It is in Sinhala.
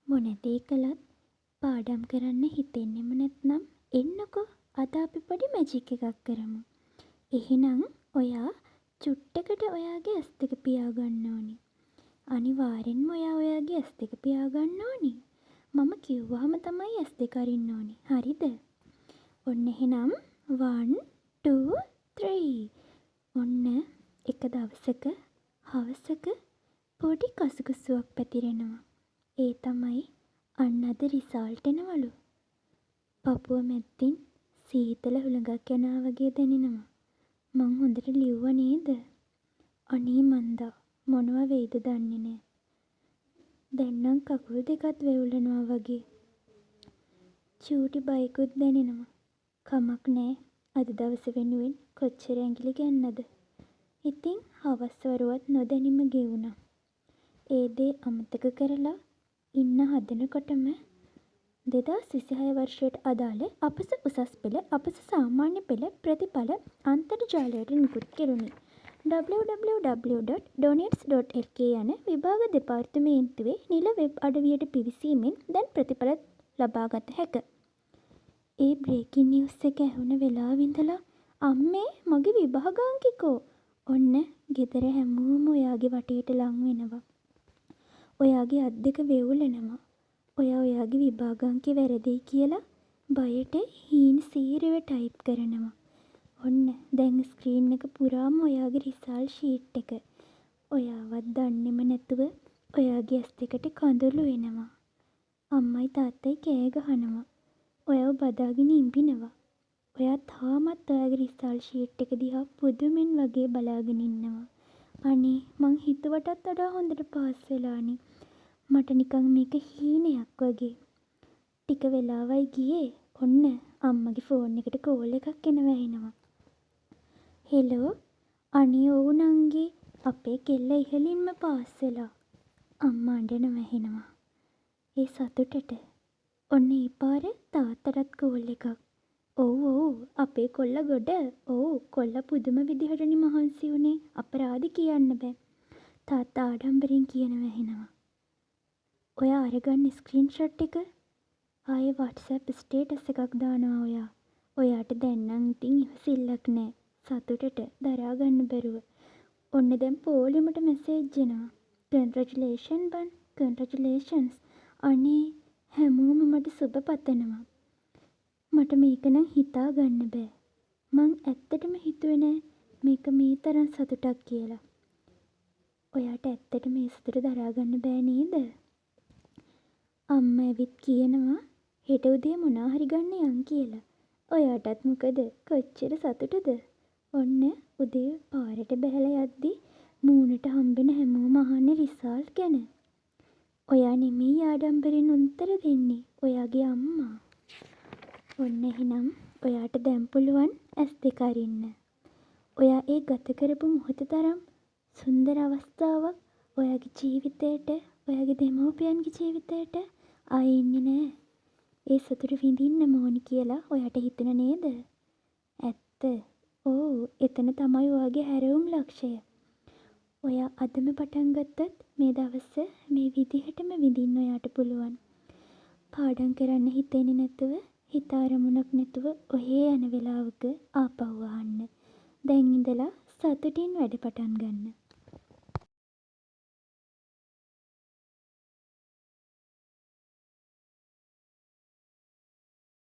මොන දේ කළත් පාඩම් කරන්න හිතෙන්නෙම නැත්නම් එන්නකෝ අද අපි පොඩි මැජික් එකක් කරමු. එහෙනම් ඔයා චුට්ටකට ඔයාගේ ඇස් දෙක පියාගන්න ඕනි. අනිවාර්යෙන්ම ඔයා ඔයාගේ ඇස් දෙක පියාගන්න ඕනි. මම කිව්වහම තමයි ඇස් දෙක අරින්න ඕනි. හරිද? ඔන්න එහෙනම් 1 2 3 ඔන්න එක දවසක හවසක පොඩි කසුකුසුවක් පැතිරෙනවා. ඒ තමයි අන්න අද රිසල්ට් එනවලු. පපුව මැද්දෙන් සීතල හුළඟක් යනවා වගේ දැනෙනවා. මං හොඳට ලිව්වා නේද? අනේ මන්දා මොනවා වෙයිද දන්නේ නෑ. දැන් නම් කකුල් දෙකත් වෙවුලනවා වගේ. චූටි බයකුත් දැනෙනවා. කමක් නෑ. අද දවස වෙනුවෙන් කොච්චර ඇඟිලි ගැන්නද? ඉතින් හවස් වරුවත් නොදැනීම ගෙවුණා. ඒ දේ අමතක කරලා ඉන්න හදනකොටම 2026 වර්ෂයට අදාළ අපස උසස් පෙළ අපස සාමාන්‍ය පෙළ ප්‍රතිඵල අන්තර්ජාලයට නිකුත් කෙරුණි. www.donets.lk යන විභාග දෙපාර්තමේන්තුවේ නිල වෙබ් අඩවියට පිවිසීමෙන් දැන් ප්‍රතිඵල ලබාගත හැක. ඒ බ්‍රේකින් නිවුස් එක ඇහුන වෙලාවෙ ඉඳලා අම්මේ මගේ විභාගාංකිකෝ ඔන්න ගෙදර හැමෝම ඔයාගේ වටේට ලං වෙනවා. ඔයාගේ අත් දෙක වෙවුලනවා. ඔයා ඔයාගේ විභාගාංකේ වැරදියි කියලා බයට හීන් සීරුව ටයිප් කරනවා. ඔන්න දැන් ස්ක්‍රීන් එක පුරාම ඔයාගේ රිසල්ට් ෂීට් එක. ඔයාවත් දන්නේම නැතුව ඔයාගේ ඇස් දෙකට කඳුළු එනවා. අම්මයි තාත්තයි කෑ ගහනවා. ඔයාව බදාගෙන ඉඹිනවා. ඔයා තාමත් ඔයාගේ රිසල්ට් ෂීට් එක දිහා පුදුමෙන් වගේ බලාගෙන ඉන්නවා. අනේ මං හිතුවටත් වඩා හොඳට පාස් වෙලානේ. මට නිකන් මේක හීනයක් වගේ. ටික වෙලාවයි ගියේ ඔන්න අම්මගේ ෆෝන් එකට කෝල් එකක් එනවා. හෙලෝ අනේ ඔව් නංගි අපේ කෙල්ල ඉහළින්ම පාස් වෙලා. අම්මා අඬනවා. ඒ සතුටට ඔන්න ඒ පාර තාත්තටත් කෝල් එකක්. ඔව් අපේ කොල්ලා ගොඩ. ඔව් කොල්ලා පුදුම විදිහටනේ මහන්සි වුණේ. අපරාධි කියන්න බෑ. තාත්තා ආඩම්බරෙන් කියනවා. ඔයා අරගන්න ස්ක්‍රීන්ෂොට් එක ආයේ WhatsApp ස්ටේටස් එකක් දානවා ඔයා. ඔයාට දැන් නම් ඉතින් ඉවසිල්ලක් නෑ. සතුටට දරා ගන්න බැරුව. ඔන්න දැන් පොලිමට මැසේජ් එනවා. කන්ග්‍රැචුලේෂන් බන්. කන්ග්‍රැචුලේෂන්ස්. අනේ හැමෝම මට සුබ පතනවා. මට මේක නම් හිතා ගන්න බෑ. මං ඇත්තටම හිතුවේ නෑ මේක මේ තරම් සතුටක් කියලා. ඔයාට ඇත්තටම මේ සතුට දරා ගන්න බෑ නේද? අම්මා ඇවිත් කියනවා හෙට උදේ මොනවා හරි ගන්න යන් කියලා. ඔයාටත් මොකද කොච්චර සතුටද? ඔන්න උදේ පාරට බැහැලා යද්දි මූණට හම්බෙන හැමෝම අහන්නේ රිසල්ට් ගැන. ඔයා නෙමෙයි ආඩම්බරෙන් උත්තර දෙන්නේ. ඔයාගේ අම්මා. ඔන්න එහෙනම් ඔයාට දැන් පුළුවන් ඇස් දෙක අරින්න. ඔයා ඒ ගත කරපු මොහොත තරම් සුන්දර අවස්ථාවක් ඔයාගේ ජීවිතේට ඔයාගේ දෙමව්පියන්ගේ ජීවිතේට ආයේ ඉන්නේ නෑ. ඒ සතුට විඳින්න ඕනි කියලා ඔයාට හිතෙන නේද? ඇත්ත. ඔව් එතන තමයි ඔයාගේ හැරවුම් ලක්ෂය. ඔයා අදම පටන් ගත්තත් මේ දවස මේ විදිහටම විඳින්න ඔයාට පුළුවන්. පාඩම් කරන්න හිතෙන්නේ නැතුව හිත අරමුණක් නැතුව ඔහේ යන වෙලාවක ආපහු අහන්න. දැන් ඉඳලා සතුටින් වැඩ පටන් ගන්න.